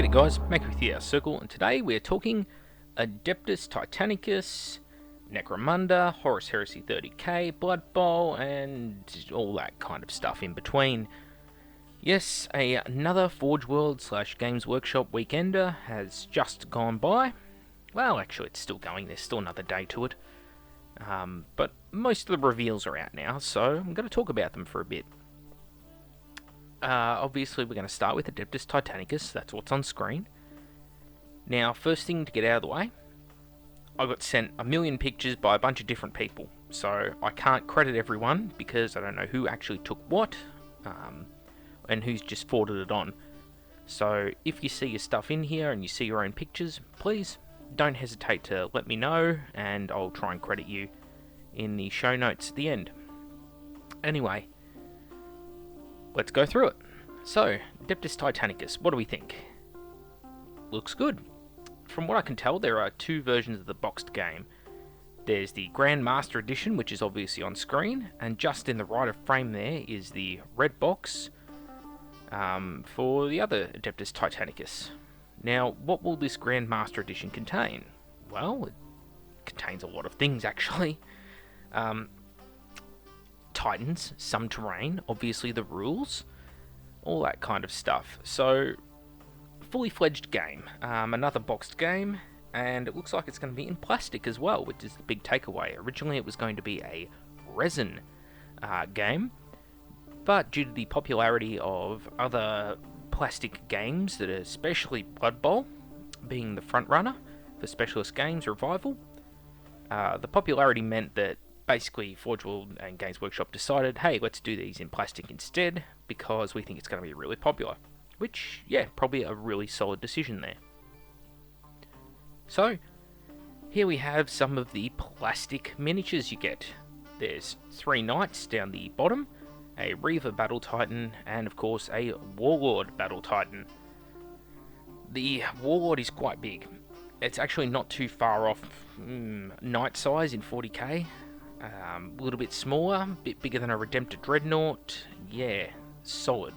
G'day guys, Mac with the Circle, and today we are talking Adeptus Titanicus, Necromunda, Horus Heresy 30k, Blood Bowl, and all that kind of stuff in between. Yes, another Forge World / Games Workshop weekender has just gone by. Well, actually it's still going, there's still another day to it. But most of the reveals are out now, so I'm going to talk about them for a bit. Obviously we're going to start with Adeptus Titanicus, that's what's on screen. Now, first thing to get out of the way, I got sent a million pictures by a bunch of different people, so I can't credit everyone because I don't know who actually took what, and who's just forwarded it on. So if you see your stuff in here and you see your own pictures, please don't hesitate to let me know, and I'll try and credit you in the show notes at the end. Anyway, let's go through it. So, Adeptus Titanicus, what do we think? Looks good. From what I can tell, there are two versions of the boxed game. There's the Grandmaster Edition, which is obviously on screen, and just in the right of frame there is the red box for the other Adeptus Titanicus. Now, what will this Grandmaster Edition contain? Well, it contains a lot of things actually. Titans, some terrain, obviously the rules, all that kind of stuff. So, fully fledged game, another boxed game, and it looks like it's going to be in plastic as well, which is the big takeaway. Originally it was going to be a resin game, but due to the popularity of other plastic games, that are especially Blood Bowl being the front runner for Specialist Games Revival, the popularity meant that basically Forge World and Games Workshop decided, hey, let's do these in plastic instead, because we think it's going to be really popular. Which, yeah, probably a really solid decision there. So, here we have some of the plastic miniatures you get. There's 3 knights down the bottom, a Reaver Battle Titan, and of course a Warlord Battle Titan. The Warlord is quite big. It's actually not too far off knight size in 40k. A little bit smaller, a bit bigger than a Redemptor Dreadnought. Yeah, solid.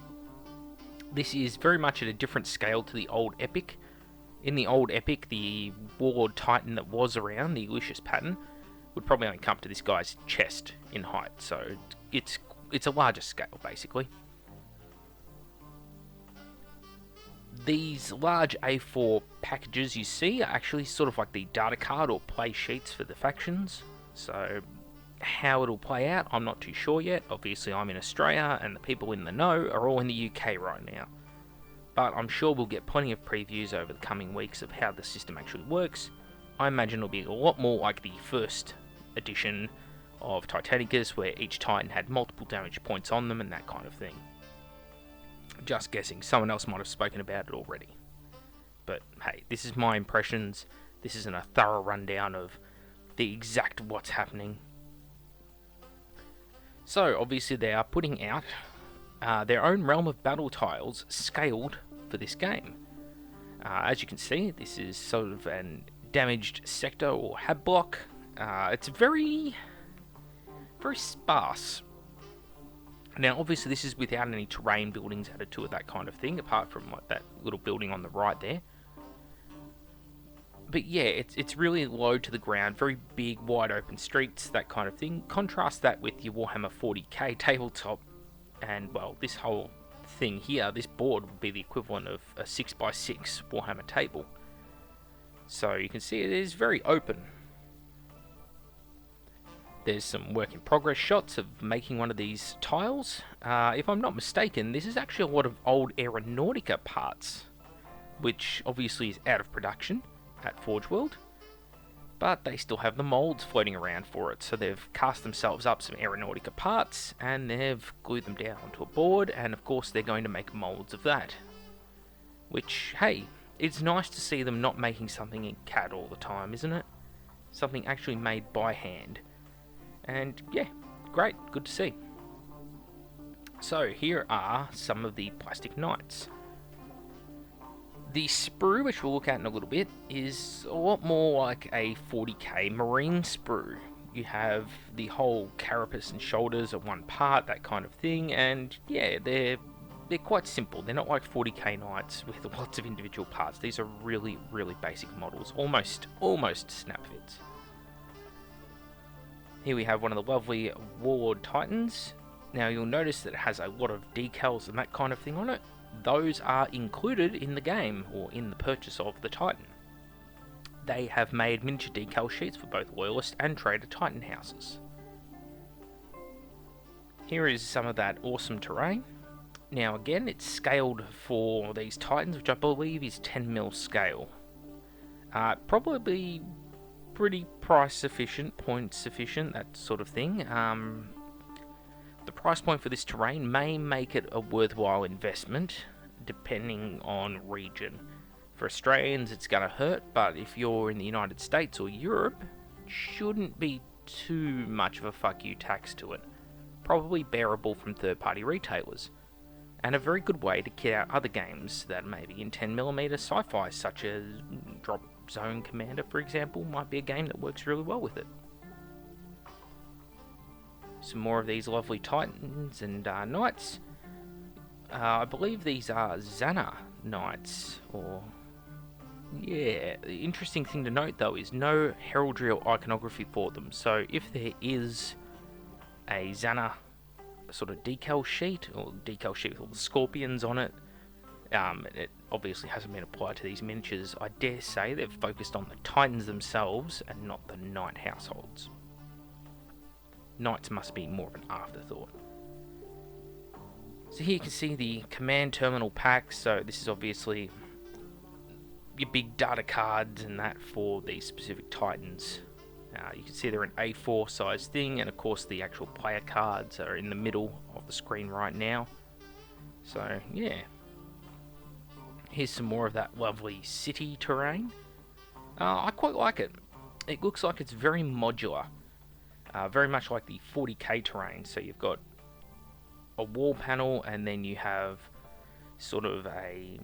This is very much at a different scale to the old Epic. In the old Epic, the Warlord Titan that was around, the Lucius pattern, would probably only come to this guy's chest in height, so it's a larger scale, basically. These large A4 packages you see are actually sort of like the data card or play sheets for the factions, so how it'll play out, I'm not too sure yet. Obviously I'm in Australia and the people in the know are all in the UK right now. But I'm sure we'll get plenty of previews over the coming weeks of how the system actually works. I imagine it'll be a lot more like the first edition of Titanicus, where each Titan had multiple damage points on them and that kind of thing. Just guessing, someone else might have spoken about it already. But hey, this is my impressions. This isn't a thorough rundown of the exact what's happening. So, obviously they are putting out their own Realm of Battle tiles scaled for this game. As you can see, this is sort of an damaged sector or hab block. It's very, very sparse. Now, obviously this is without any terrain buildings added to it, that kind of thing, apart from like that little building on the right there. But yeah, it's really low to the ground, very big, wide open streets, that kind of thing. Contrast that with your Warhammer 40k tabletop, and well, this whole thing here, this board would be the equivalent of a 6x6 Warhammer table. So you can see it is very open. There's some work in progress shots of making one of these tiles. If I'm not mistaken, this is actually a lot of old Aeronautica parts, which obviously is out of production at Forge World, but they still have the molds floating around for it, so they've cast themselves up some Aeronautica parts and they've glued them down onto a board, and of course they're going to make molds of that, which, hey, it's nice to see them not making something in CAD all the time, isn't it? Something actually made by hand, and yeah, great, good to see. So here are some of the plastic knights. The sprue, which we'll look at in a little bit, is a lot more like a 40k marine sprue. You have the whole carapace and shoulders at one part, that kind of thing, and yeah, they're they're quite simple. They're not like 40k knights with lots of individual parts. These are really, really basic models, almost snap fits. Here we have one of the lovely Warlord Titans. Now you'll notice that it has a lot of decals and that kind of thing on it. Those are included in the game, or in the purchase of the Titan. They have made miniature decal sheets for both Loyalist and Trader Titan houses. Here is some of that awesome terrain. Now again, it's scaled for these Titans, which I believe is 10mm scale. Probably pretty price sufficient, point sufficient, that sort of thing. The price point for this terrain may make it a worthwhile investment, depending on region. For Australians, it's going to hurt, but if you're in the United States or Europe, it shouldn't be too much of a fuck you tax to it. Probably bearable from third-party retailers, and a very good way to kit out other games that may be in 10mm sci-fi, such as Drop Zone Commander, for example, might be a game that works really well with it. Some more of these lovely Titans and Knights. I believe these are Xana Knights, or... yeah, the interesting thing to note though is no heraldry or iconography for them, so if there is a Xana sort of decal sheet, or decal sheet with all the scorpions on it, it obviously hasn't been applied to these miniatures. I dare say they've focused on the Titans themselves and not the Knight households. Knights must be more of an afterthought. So here you can see the command terminal pack. So this is obviously your big data cards and that for these specific Titans. You can see they're an A4 size thing, and of course the actual player cards are in the middle of the screen right now. So yeah, here's some more of that lovely city terrain. I quite like it. It looks like it's very modular, very much like the 40k terrain. So you've got a wall panel, and then you have sort of a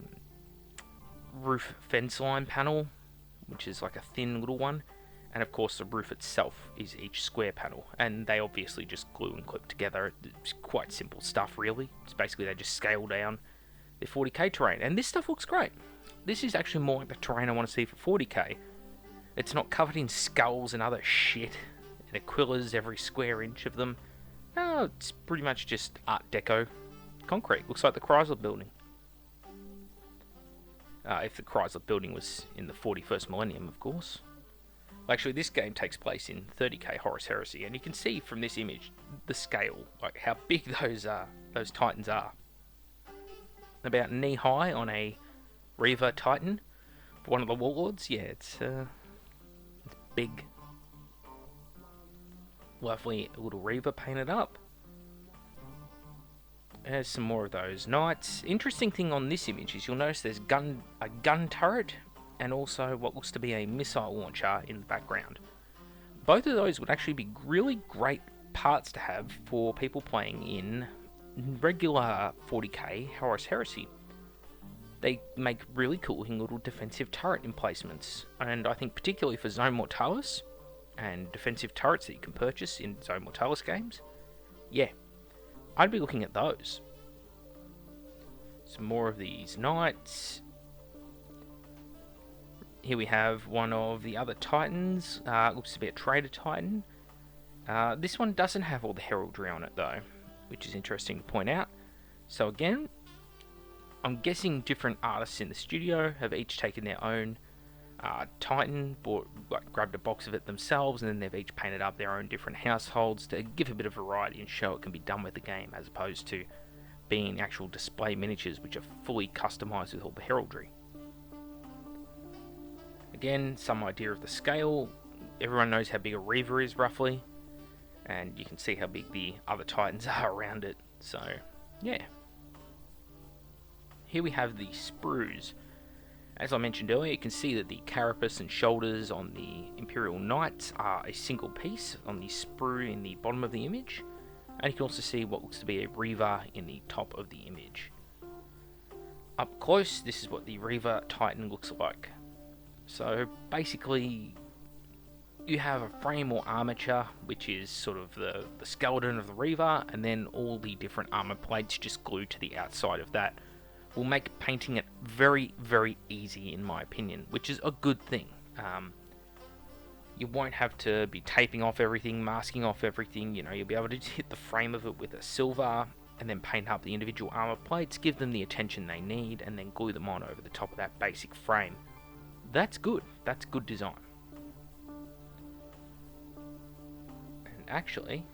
roof fence line panel, which is like a thin little one. And of course the roof itself is each square panel, and they obviously just glue and clip together. It's quite simple stuff really. It's basically they just scale down the 40k terrain, and this stuff looks great. This is actually more like the terrain I want to see for 40k. It's not covered in skulls and other shit, and aquillas every square inch of them. No, it's pretty much just Art Deco concrete. Looks like the Chrysler building. If the Chrysler building was in the 41st millennium, of course. Actually, this game takes place in 30k Horus Heresy, and you can see from this image the scale, like how big those Titans are. About knee high on a Reaver Titan for one of the Warlords. Yeah, it's big. Lovely little Reaver painted up. There's some more of those Knights. Interesting thing on this image is you'll notice there's a gun turret, and also what looks to be a missile launcher in the background. Both of those would actually be really great parts to have for people playing in regular 40k Horus Heresy. They make really cool looking little defensive turret emplacements, and I think particularly for Zone Mortalis and defensive turrets that you can purchase in Zone Mortalis games, yeah, I'd be looking at those. Some more of these Knights. Here we have one of the other Titans. Looks to be a Trader Titan. This one doesn't have all the heraldry on it though, which is interesting to point out. So again, I'm guessing different artists in the studio have each taken their own Titan, grabbed a box of it themselves, and then they've each painted up their own different households to give a bit of variety and show it can be done with the game, as opposed to being actual display miniatures which are fully customized with all the heraldry. Again, some idea of the scale. Everyone knows how big a Reaver is roughly, and you can see how big the other Titans are around it. So yeah, here we have the Sprues. As I mentioned earlier, you can see that the carapace and shoulders on the Imperial Knights are a single piece on the sprue in the bottom of the image, and you can also see what looks to be a Reaver in the top of the image. Up close, this is what the Reaver Titan looks like. So basically, you have a frame or armature, which is sort of the skeleton of the Reaver, and then all the different armor plates just glued to the outside of that will make painting it very, very easy, in my opinion, which is a good thing. You won't have to be taping off everything, masking off everything. You know, you'll be able to just hit the frame of it with a silver and then paint up the individual armor plates, give them the attention they need, and then glue them on over the top of that basic frame. That's good. That's good design. And actually,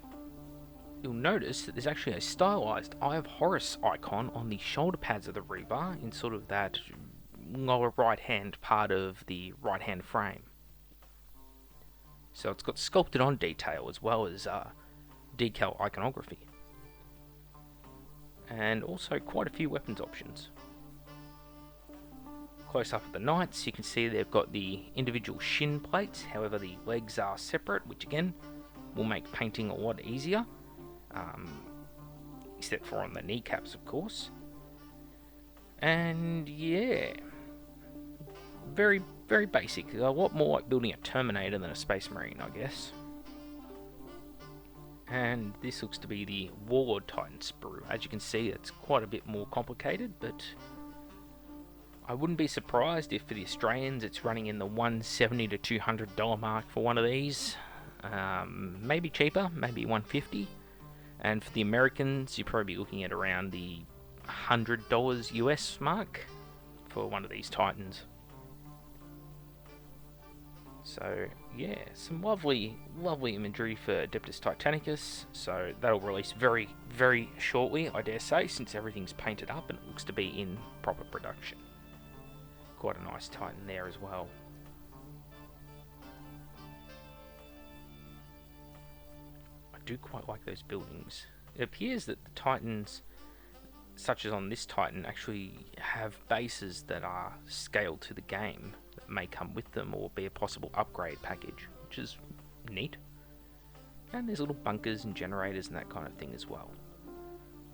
you'll notice that there's actually a stylized Eye of Horus icon on the shoulder pads of the Reaver in sort of that lower right hand part of the right hand frame. So it's got sculpted on detail as well as decal iconography. And also quite a few weapons options. Close up at the knights, you can see they've got the individual shin plates, however the legs are separate, which again will make painting a lot easier. Except for on the kneecaps, of course. And yeah, very, very basic. A lot more like building a Terminator than a Space Marine, I guess. And this looks to be the Warlord Titan sprue. As you can see, it's quite a bit more complicated, but I wouldn't be surprised if for the Australians it's running in the $170 to $200 mark for one of these. Maybe cheaper, maybe $150. And for the Americans, you'd probably be looking at around the $100 US mark for one of these Titans. So yeah, some lovely, lovely imagery for Adeptus Titanicus. So that'll release very, very shortly, I dare say, since everything's painted up and it looks to be in proper production. Quite a nice Titan there as well. I do quite like those buildings. It appears that the Titans, such as on this Titan, actually have bases that are scaled to the game that may come with them or be a possible upgrade package, which is neat. And there's little bunkers and generators and that kind of thing as well.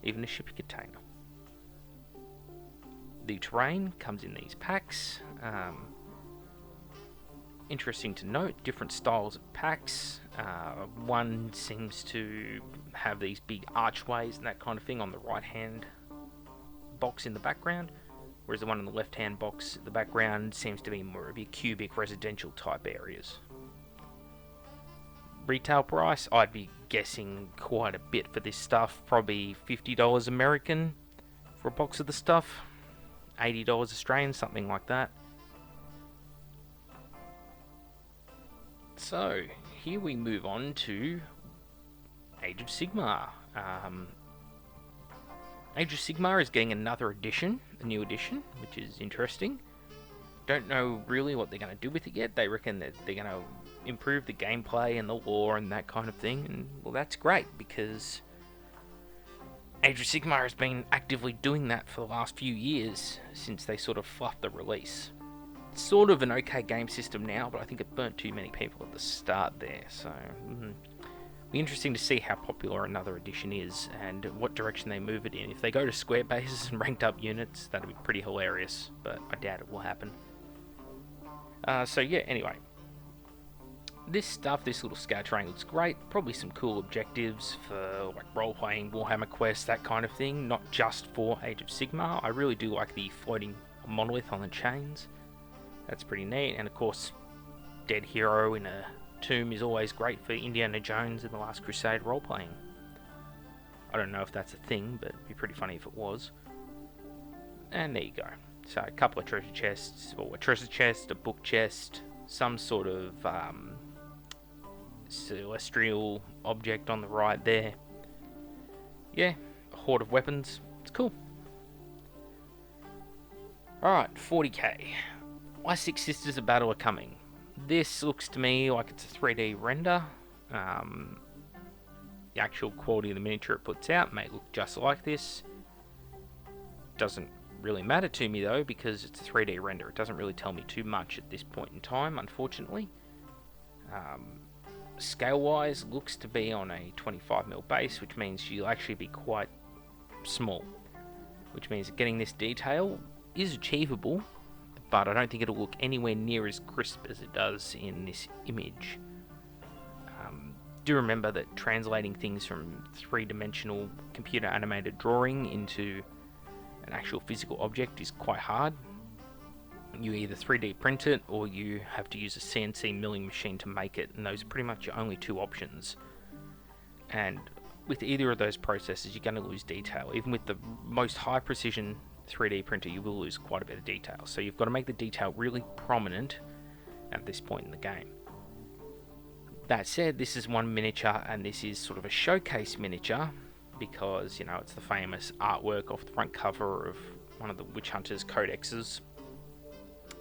Even a shipping container. The terrain comes in these packs. Interesting to note, different styles of packs. One seems to have these big archways and that kind of thing on the right hand box in the background, whereas the one in the left hand box in the background seems to be more of your cubic residential type areas. Retail price, I'd be guessing quite a bit for this stuff, probably $50 American for a box of the stuff, $80 Australian, something like that. So, here we move on to Age of Sigmar. Age of Sigmar is getting another edition, a new edition, which is interesting. Don't know really what they're going to do with it yet. They reckon that they're going to improve the gameplay and the lore and that kind of thing, and well, that's great, because Age of Sigmar has been actively doing that for the last few years, since they sort of fluffed the release. It's sort of an okay game system now, but I think it burnt too many people at the start there, so be interesting to see how popular another edition is and what direction they move it in. If they go to square bases and ranked up units, that'll be pretty hilarious, but I doubt it will happen. So yeah, anyway, this stuff, this little scout terrain looks great. Probably some cool objectives for like role-playing, Warhammer quests, that kind of thing, not just for Age of Sigmar. I really do like the floating monolith on the chains. That's pretty neat, and of course, dead hero in a tomb is always great for Indiana Jones and the Last Crusade role-playing. I don't know if that's a thing, but it'd be pretty funny if it was. And there you go. So a couple of treasure chests, or a treasure chest, a book chest, some sort of celestial object on the right there. Yeah, a horde of weapons. It's cool. Alright, 40k. My Six Sisters of Battle are coming. This looks to me like it's a 3D render. The actual quality of the miniature it puts out may look just like this. Doesn't really matter to me though, because it's a 3D render. It doesn't really tell me too much at this point in time, unfortunately. Scale-wise, looks to be on a 25mm base, which means she'll actually be quite small. Which means that getting this detail is achievable, but I don't think it'll look anywhere near as crisp as it does in this image. Do remember that translating things from three-dimensional computer animated drawing into an actual physical object is quite hard. You either 3D print it or you have to use a CNC milling machine to make it, and those are pretty much your only two options. And with either of those processes, you're going to lose detail. Even with the most high precision 3D printer, you will lose quite a bit of detail. So you've got to make the detail really prominent at this point in the game. That said, this is one miniature, and this is sort of a showcase miniature because, you know, it's the famous artwork off the front cover of one of the Witch Hunters codexes.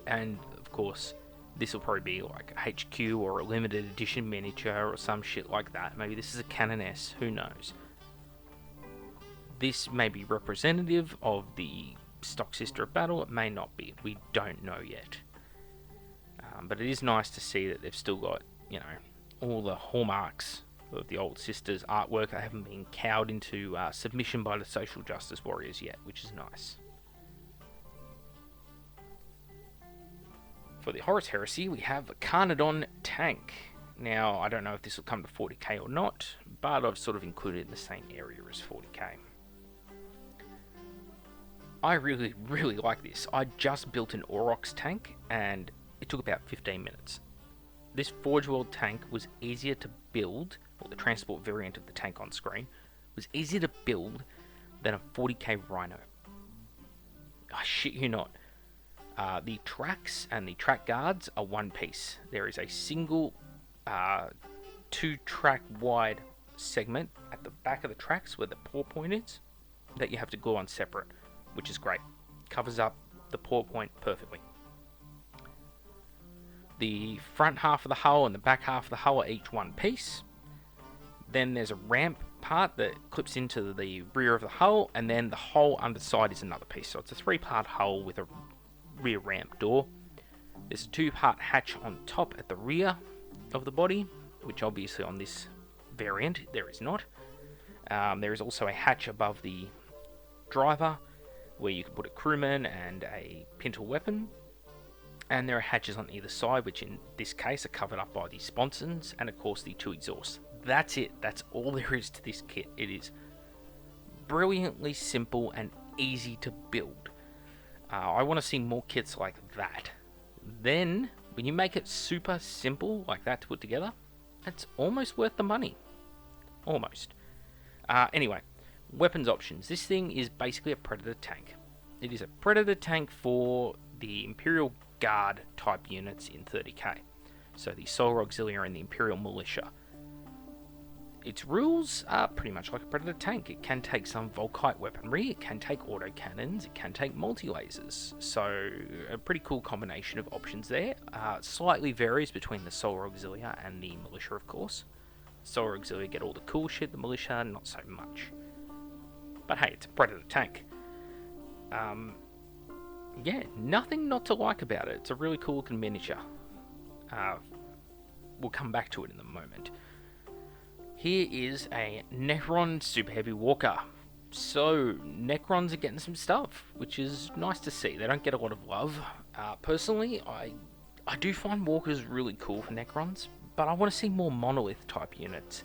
And, of course, this will probably be like a HQ or a limited edition miniature or some shit like that. Maybe this is a Canon S, who knows. This may be representative of the stock Sister of Battle, it may not be, we don't know yet. But it is nice to see that they've still got, you know, all the hallmarks of the old Sisters artwork. They haven't been cowed into submission by the social justice warriors yet, which is nice. For the Horus Heresy, we have a Carnodon tank. Now, I don't know if this will come to 40k or not, but I've sort of included it in the same area as 40k. I really, really like this. I just built an Aurochs tank, and it took about 15 minutes. This Forge World tank was easier to build, or the transport variant of the tank on screen, was easier to build than a 40k Rhino. I shit you not. The tracks and the track guards are one piece. There is a single 2-track wide segment at the back of the tracks where the paw point is that you have to glue on separate, which is great. Covers up the paw point perfectly. The front half of the hull and the back half of the hull are each one piece. Then there's a ramp part that clips into the rear of the hull, and then the whole underside is another piece. So it's a 3-part hull with a rear ramp door. There's a 2-part hatch on top at the rear of the body, which obviously on this variant there is not. There is also a hatch above the driver where you can put a crewman and a pintle weapon. And there are hatches on either side, which in this case are covered up by the sponsons and of course the 2 exhausts. That's it. That's all there is to this kit. It is brilliantly simple and easy to build. I want to see more kits like that. Then, when you make it super simple like that to put together, it's almost worth the money. Almost. Anyway, weapons options. This thing is basically a Predator tank. It is a Predator tank for the Imperial Guard type units in 30k. So the Solar Auxilia and the Imperial Militia. Its rules are pretty much like a Predator tank. It can take some Volkite weaponry, it can take autocannons, it can take multi-lasers. So a pretty cool combination of options there. Slightly varies between the Solar Auxilia and the Militia, of course. Solar Auxilia get all the cool shit, the Militia not so much. But hey, it's a Predator tank. Yeah, nothing not to like about it. It's a really cool looking miniature. We'll come back to it in a moment. Here is a Necron Super Heavy Walker. So, Necrons are getting some stuff, which is nice to see. They don't get a lot of love. Personally, I do find Walkers really cool for Necrons, but I want to see more Monolith type units.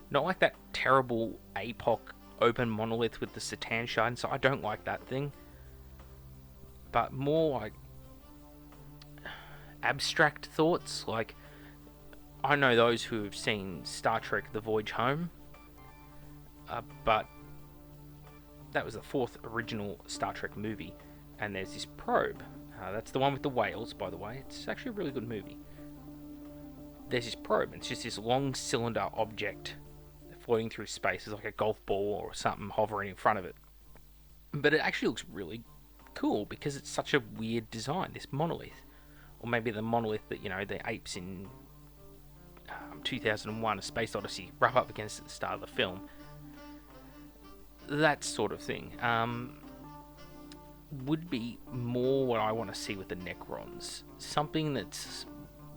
Not like that terrible APOC open Monolith with the Satan Shine, so I don't like that thing. But more like abstract thoughts, like I know those who have seen Star Trek The Voyage Home, but that was the 4th original Star Trek movie, and there's this probe. That's the one with the whales, by the way. It's actually a really good movie. There's this probe, and it's just this long cylinder object floating through space. It's like a golf ball or something hovering in front of it. But it actually looks really cool because it's such a weird design, this monolith. Or maybe the monolith that, you know, the apes in 2001 A Space Odyssey rub up against at the start of the film. That sort of thing. Would be more what I want to see with the Necrons. Something that's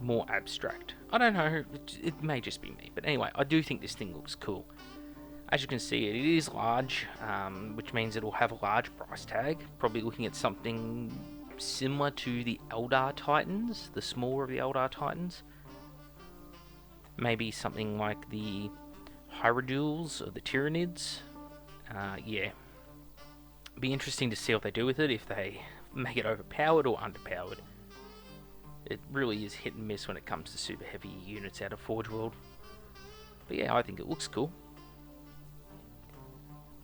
more abstract. I don't know, it may just be me. But anyway, I do think this thing looks cool. As you can see, it is large, which means it'll have a large price tag. Probably looking at something similar to the Eldar Titans, the smaller of the Eldar Titans. Maybe something like the Hyridules or the Tyranids. Yeah. Be interesting to see what they do with it, if they make it overpowered or underpowered. It really is hit and miss when it comes to super heavy units out of Forge World. But yeah, I think it looks cool.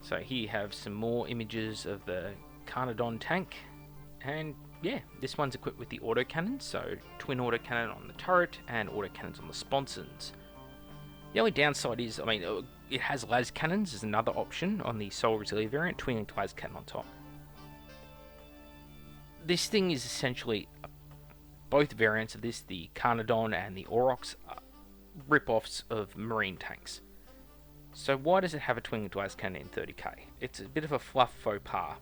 So here you have some more images of the Carnodon tank. And yeah, this one's equipped with the autocannons, so twin autocannon on the turret and autocannons on the sponsons. The only downside is, I mean, it has las cannons as another option on the Soul Auxilia variant, twin-linked las cannon on top. This thing is essentially, both variants of this, the Carnodon and the Aurochs, are rip-offs of marine tanks. So why does it have a twin-linked las cannon in 30k? It's a bit of a fluff faux pas.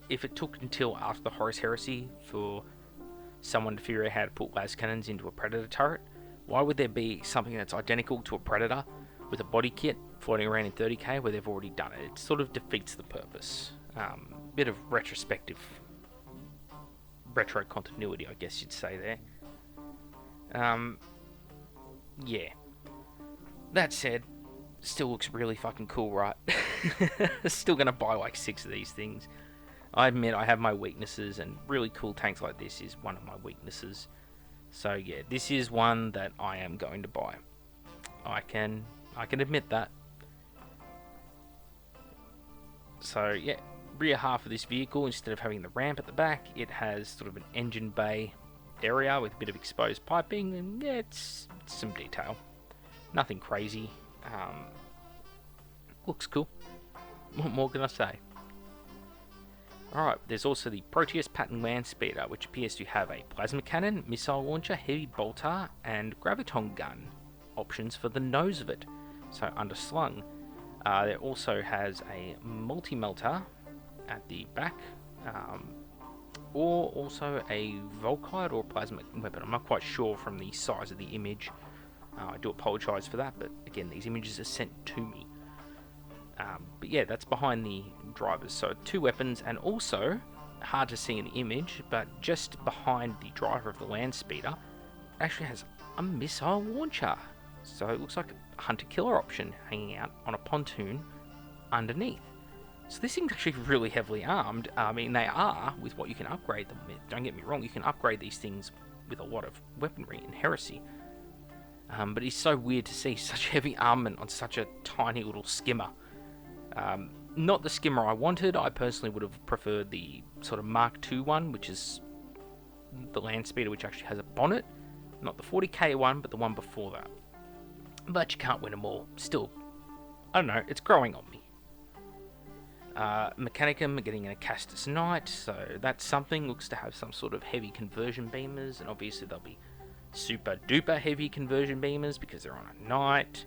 If it took until after the Horus Heresy for someone to figure out how to put las cannons into a Predator turret, why would there be something that's identical to a Predator with a body kit floating around in 30k where they've already done it? It sort of defeats the purpose. Bit of retro continuity, I guess you'd say there. Yeah. That said, still looks really fucking cool, right? Still gonna buy like 6 of these things. I admit I have my weaknesses, and really cool tanks like this is one of my weaknesses. So yeah, this is one that I am going to buy. I can admit that. So yeah, rear half of this vehicle, instead of having the ramp at the back, it has sort of an engine bay area with a bit of exposed piping, and yeah, it's some detail. Nothing crazy. Looks cool. What more can I say? Alright, there's also the Proteus pattern land speeder, which appears to have a plasma cannon, missile launcher, heavy bolter, and graviton gun options for the nose of it, so underslung. There also has a multi-melter at the back, or also a Volkite or plasma weapon. I'm not quite sure from the size of the image. I do apologise for that, but again, these images are sent to me. But yeah, that's behind the drivers. So 2 weapons, and also, hard to see in the image, but just behind the driver of the land speeder, actually has a missile launcher. So it looks like a hunter-killer option hanging out on a pontoon underneath. So this thing's actually really heavily armed. I mean, they are with what you can upgrade them with. Don't get me wrong, you can upgrade these things with a lot of weaponry in Heresy. But it's so weird to see such heavy armament on such a tiny little skimmer. Not the skimmer I wanted. I personally would have preferred the sort of Mark II one, which is the land speeder, which actually has a bonnet. Not the 40k one, but the one before that. But you can't win them all. Still, I don't know, it's growing on me. Mechanicum getting a Castus Knight, so that's something. Looks to have some sort of heavy conversion beamers, and obviously they'll be super duper heavy conversion beamers because they're on a knight.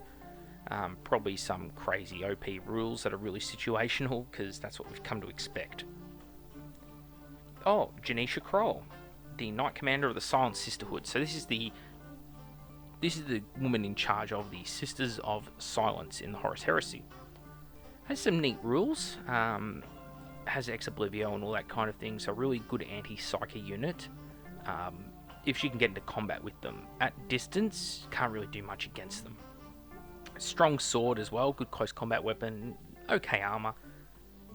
Probably some crazy OP rules that are really situational, because that's what we've come to expect. Oh, Janisha Kroll, the Knight Commander of the Silent Sisterhood. So this is the woman in charge of the Sisters of Silence in the Horus Heresy. Has some neat rules. Has Ex Oblivio and all that kind of thing. So really good anti-psyche unit. If she can get into combat with them. At distance, can't really do much against them. Strong sword as well, good close combat weapon, okay armor.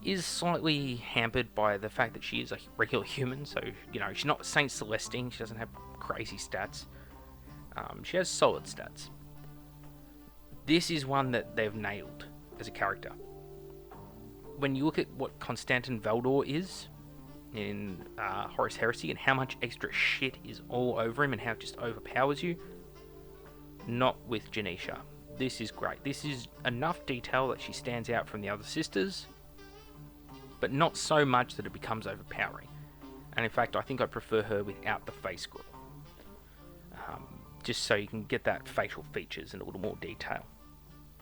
Is slightly hampered by the fact that she is a regular human, so, you know, she's not Saint Celestine, she doesn't have crazy stats. She has solid stats. This is one that they've nailed as a character. When you look at what Constantin Valdor is in Horus Heresy, and how much extra shit is all over him and how it just overpowers you, not with Janisha. This is great. This is enough detail that she stands out from the other sisters, but not so much that it becomes overpowering. And in fact, I think I prefer her without the face grill. Just so you can get that facial features in a little more detail.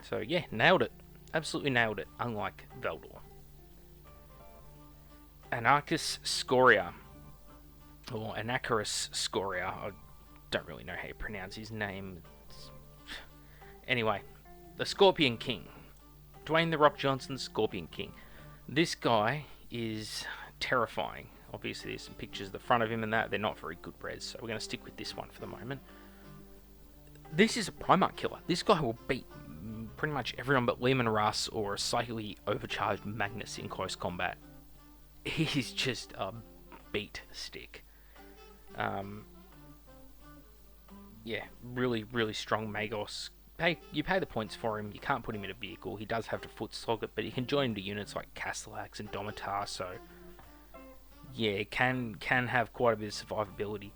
So yeah, nailed it. Absolutely nailed it, unlike Valdor. Anarchus Scoria, or Anacharis Scoria. I don't really know how you pronounce his name. Anyway, the Scorpion King. Dwayne The Rock Johnson's Scorpion King. This guy is terrifying. Obviously, there's some pictures of the front of him and that. They're not very good res, so we're going to stick with this one for the moment. This is a Primarch killer. This guy will beat pretty much everyone but Lehman Russ or a psychically overcharged Magnus in close combat. He's just a beat stick. Yeah, really, really strong Magos. You pay the points for him. You can't put him in a vehicle. He does have to foot slog it, but he can join into units like Castellax and Domitar, so yeah, it can have quite a bit of survivability.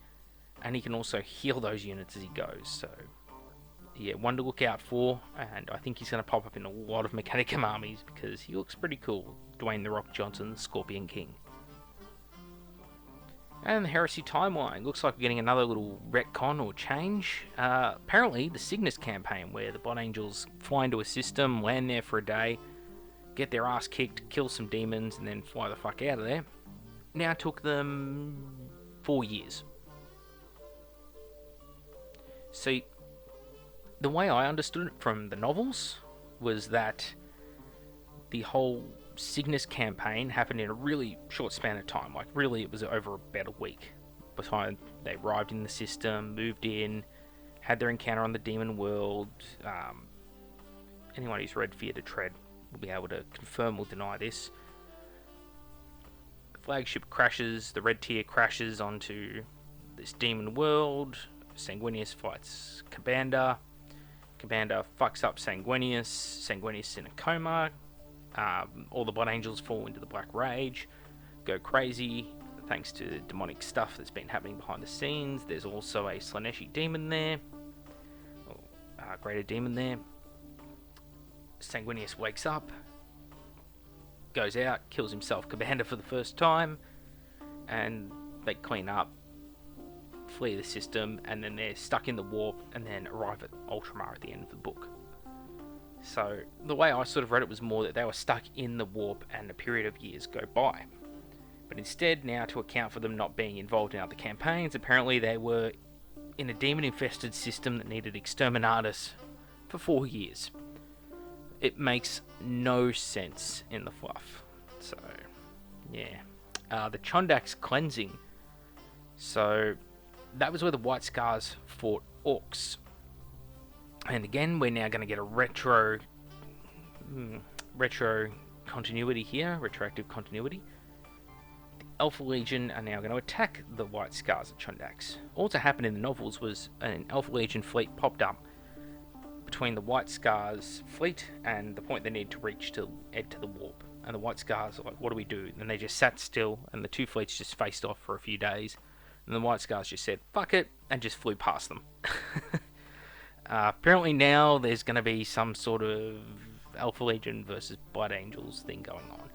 And he can also heal those units as he goes, so yeah, one to look out for, and I think he's going to pop up in a lot of Mechanicum armies because he looks pretty cool. Dwayne "The Rock" Johnson, the Scorpion King. And the Heresy Timeline. Looks like we're getting another little retcon or change. Apparently, the Cygnus campaign, where the Blood Angels fly into a system, land there for a day, get their ass kicked, kill some demons, and then fly the fuck out of there, now took them 4 years. See, the way I understood it from the novels was that the whole Cygnus campaign happened in a really short span of time. Like, really, it was over about a week. By the time they arrived in the system, moved in, had their encounter on the Demon World. Anyone who's read Fear to Tread will be able to confirm or deny this. The flagship crashes, the red tier crashes onto this Demon World. Sanguinius fights Kabanda. Kabanda fucks up Sanguinius. Sanguinius in a coma. All the Blood Angels fall into the Black Rage, go crazy, thanks to demonic stuff that's been happening behind the scenes. There's also a Slaneshi demon there, or greater demon there. Sanguinius wakes up, goes out, kills himself Kabanda for the first time, and they clean up, flee the system, and then they're stuck in the warp, and then arrive at Ultramar at the end of the book. So the way I sort of read it was more that they were stuck in the warp and a period of years go by. But instead, now to account for them not being involved in other campaigns, apparently they were in a demon-infested system that needed Exterminatus for 4 years. It makes no sense in the fluff. So, yeah. The Chondax cleansing. So, that was where the White Scars fought Orcs. And again, we're now going to get a retro continuity here, retroactive continuity. The Alpha Legion are now going to attack the White Scars at Chondax. All that happened in the novels was an Alpha Legion fleet popped up between the White Scars fleet and the point they need to reach to head to the warp. And the White Scars are like, what do we do? And they just sat still, and the two fleets just faced off for a few days. And the White Scars just said, fuck it, and just flew past them. Apparently now there's going to be some sort of Alpha Legion versus Blood Angels thing going on.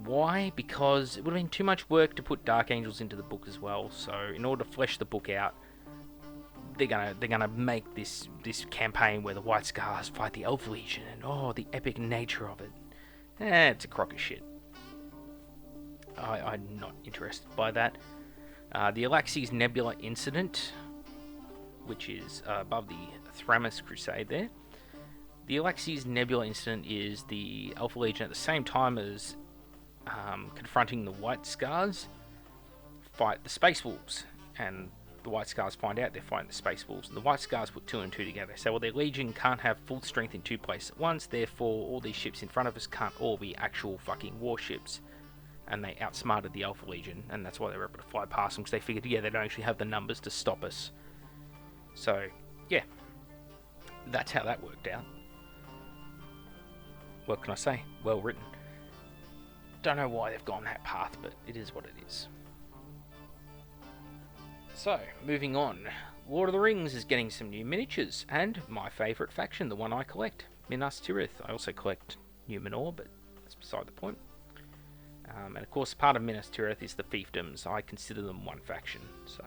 Why? Because it would have been too much work to put Dark Angels into the book as well. So in order to flesh the book out, they're gonna make this campaign where the White Scars fight the Alpha Legion, and the epic nature of it. It's a crock of shit. I'm not interested by that. The Alaxes Nebula incident, which is above the Thramis Crusade there. The Alaxes Nebula incident is the Alpha Legion at the same time as confronting the White Scars fight the Space Wolves, and the White Scars find out they're fighting the Space Wolves, and the White Scars put 2 and 2 together. So, well, their Legion can't have full strength in 2 places at once, therefore all these ships in front of us can't all be actual fucking warships. And they outsmarted the Alpha Legion, and that's why they were able to fly past them, because they figured, yeah, they don't actually have the numbers to stop us. So, yeah, that's how that worked out. What can I say? Well written. Don't know why they've gone that path, but it is what it is. So, moving on. Lord of the Rings is getting some new miniatures, and my favourite faction, the one I collect, Minas Tirith. I also collect Numenor, but that's beside the point. And of course, part of Minas Tirith is the fiefdoms. I consider them one faction. So,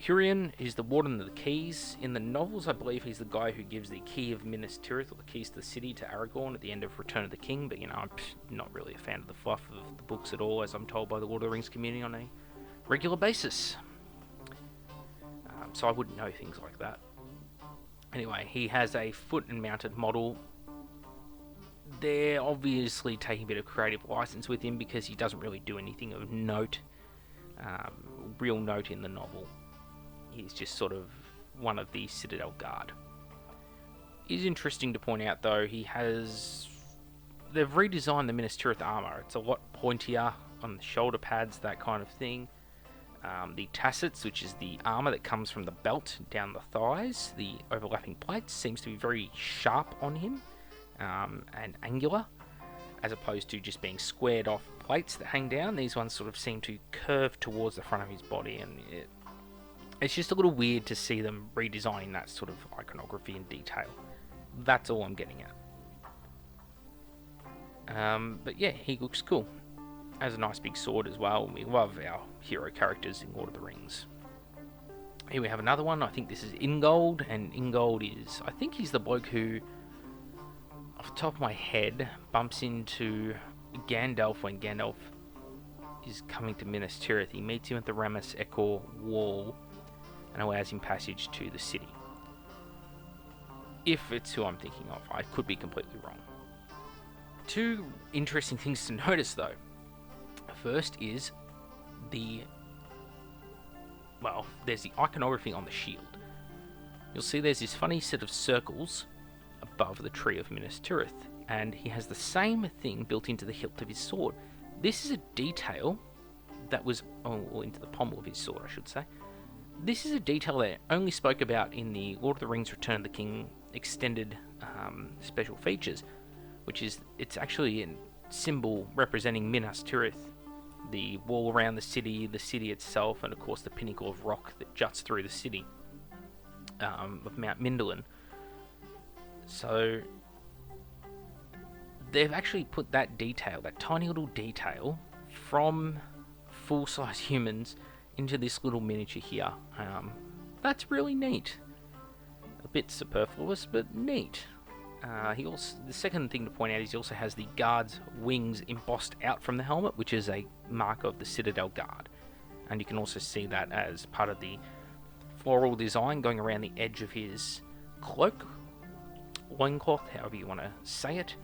Hurrian is the Warden of the Keys. In the novels, I believe he's the guy who gives the key of Minas Tirith, or the keys to the city, to Aragorn at the end of Return of the King. But, I'm not really a fan of the fluff of the books at all, as I'm told by the Lord of the Rings community on a regular basis. So I wouldn't know things like that. Anyway, he has a foot and mounted model they're obviously taking a bit of creative license with him because he doesn't really do anything of note, real note in the novel. He's just sort of one of the Citadel Guard. It is interesting to point out, though, they've redesigned the Minas Tirith armour. It's a lot pointier on the shoulder pads, that kind of thing. The tassets, which is the armour that comes from the belt down the thighs, the overlapping plates, seems to be very sharp on him and angular, as opposed to just being squared off plates that hang down. These ones sort of seem to curve towards the front of his body, and it's just a little weird to see them redesigning that sort of iconography and detail. That's all I'm getting at. But yeah, he looks cool. Has a nice big sword as well. We love our hero characters in Lord of the Rings. Here we have another one. I think this is Ingold, and Ingold is, I think he's the bloke who, off the top of my head, bumps into Gandalf when Gandalf is coming to Minas Tirith. He meets him at the Ramus Ekor wall and allows him passage to the city. If it's who I'm thinking of, I could be completely wrong. Two interesting things to notice, though. First is there's the iconography on the shield. You'll see there's this funny set of circles above the tree of Minas Tirith, and he has the same thing built into the hilt of his sword. This is a detail that was, or into the pommel of his sword, I should say. This is a detail that I only spoke about in the Lord of the Rings Return of the King extended special features, which is, it's actually a symbol representing Minas Tirith, the wall around the city itself, and of course the pinnacle of rock that juts through the city of Mount Mindolin. So they've actually put that detail, that tiny little detail, from full-size humans into this little miniature here. That's really neat. A bit superfluous, but neat. The second thing to point out is he also has the guard's wings embossed out from the helmet, which is a mark of the Citadel Guard. And you can also see that as part of the floral design going around the edge of his cloak, loincloth, however you want to say it.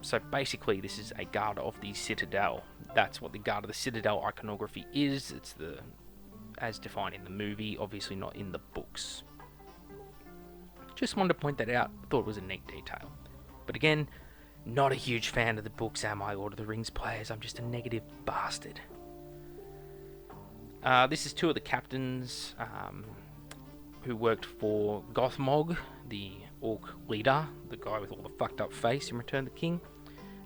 So basically this is a guard of the Citadel. That's what the guard of the Citadel iconography is. It's as defined in the movie, obviously not in the books. Just wanted to point that out. Thought it was a neat detail. But again, not a huge fan of the books, am I, Lord of the Rings players? I'm just a negative bastard. This is two of the captains who worked for Gothmog, the orc leader, the guy with all the fucked up face in Return of the King.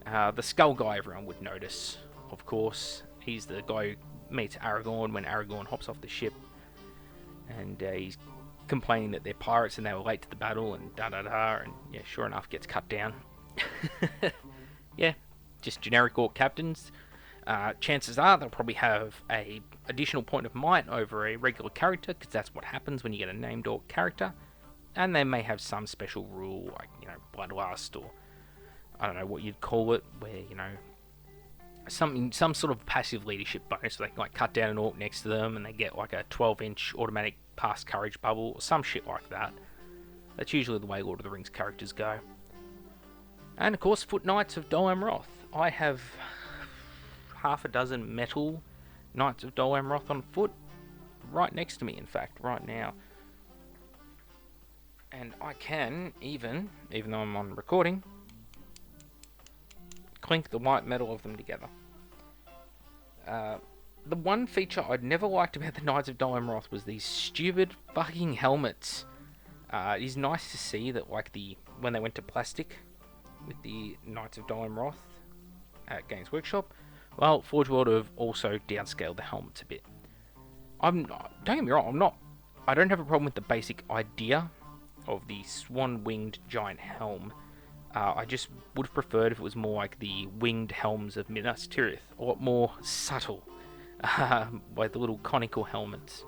The skull guy everyone would notice, of course. He's the guy who meets Aragorn when Aragorn hops off the ship. And he's complaining that they're pirates and they were late to the battle and da-da-da, and yeah, sure enough, gets cut down. Yeah, just generic orc captains. Chances are they'll probably have a additional point of might over a regular character, because that's what happens when you get a named orc character. And they may have some special rule, like, bloodlust, or I don't know what you'd call it, where, some sort of passive leadership bonus, so they can cut down an orc next to them and they get like a 12-inch automatic past courage bubble, or some shit like that. That's usually the way Lord of the Rings characters go. And of course, Foot Knights of Dol Amroth. I have half a dozen metal Knights of Dol Amroth on foot, right next to me, in fact, right now. And I can even though I'm on recording, clink the white metal of them together. The one feature I'd never liked about the Knights of Dol Amroth was these stupid fucking helmets. It is nice to see that, when they went to plastic with the Knights of Dol Amroth at Games Workshop, well, Forge World have also downscaled the helmets a bit. Don't get me wrong, I don't have a problem with the basic idea of the swan-winged giant helm. I just would have preferred if it was more like the winged helms of Minas Tirith, a lot more subtle, like the little conical helmets,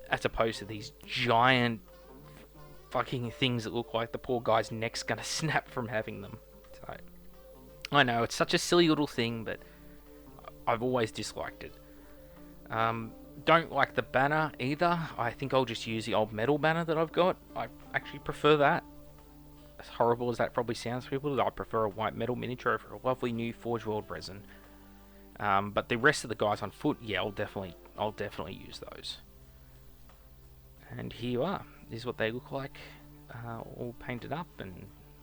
as opposed to these giant fucking things that look like the poor guy's neck's gonna snap from having them. So, I know, it's such a silly little thing, but I've always disliked it. Don't like the banner either. I think I'll just use the old metal banner that I've got. I actually prefer that. as horrible as that probably sounds to people, I prefer a white metal miniature over a lovely new Forge World resin. But the rest of the guys on foot, yeah, I'll definitely use those. And here you are. This is what they look like, all painted up, and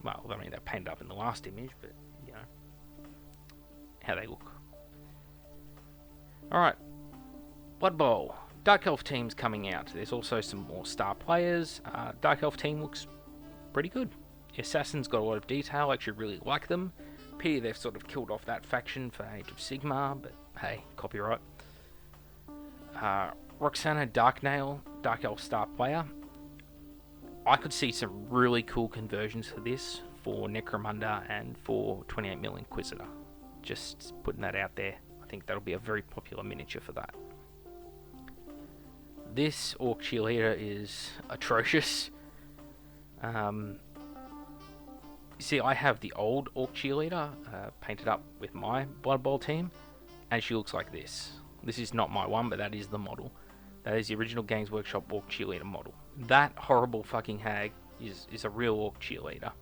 well, I mean they're painted up in the last image, but you know how they look. All right, Blood Bowl. Dark Elf team's coming out. There's also some more star players. Dark Elf team looks pretty good. The Assassin's got a lot of detail. I actually really like them. Pity they've sort of killed off that faction for Age of Sigmar, but hey, copyright. Roxana Darknail, Dark Elf star player. I could see some really cool conversions for this, for Necromunda and for 28mm Inquisitor. Just putting that out there. I think that'll be a very popular miniature for that. This Orc Cheerleader is atrocious. See, I have the old Orc Cheerleader painted up with my Blood Bowl team, and she looks like this. This is not my one, but that is the model. That is the original Games Workshop Orc Cheerleader model. That horrible fucking hag is a real Orc Cheerleader.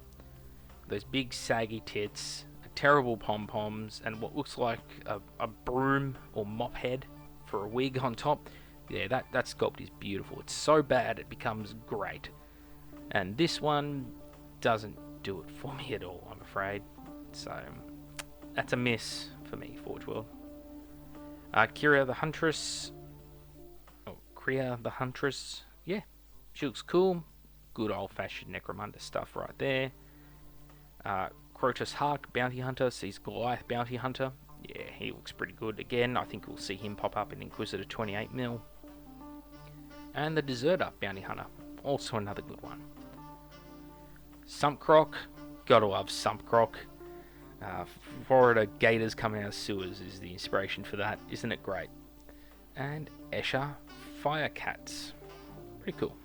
Those big saggy tits, terrible pom-poms, and what looks like a broom or mop head for a wig on top. Yeah, that sculpt is beautiful. It's so bad it becomes great. And this one doesn't do it for me at all, I'm afraid. So, that's a miss for me, Forge World. Kira the Huntress. Oh, Kriya the Huntress. Yeah, she looks cool. Good old-fashioned Necromunda stuff right there. Crotus Hark, Bounty Hunter, sees Goliath, Bounty Hunter. Yeah, he looks pretty good. Again, I think we'll see him pop up in Inquisitor 28mm. And the Deserter, Bounty Hunter. Also another good one. Sumpcroc. Gotta love Sumpcroc. Florida Gators coming out of sewers is the inspiration for that. Isn't it great? And Escher Firecats. Pretty cool.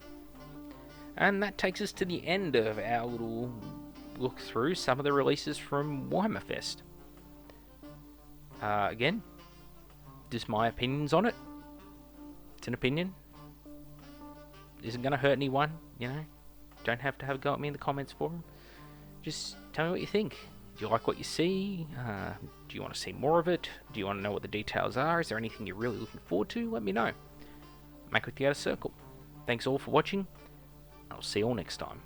And that takes us to the end of our little look through some of the releases from Warhammerfest. Again, just my opinions on it. It's an opinion. Isn't going to hurt anyone, you know. Don't have to have a go at me in the comments for them. Just tell me what you think. Do you like what you see? Do you want to see more of it? Do you want to know what the details are? Is there anything you're really looking forward to? Let me know. Make with the Outer Circle. Thanks all for watching. I'll see you all next time.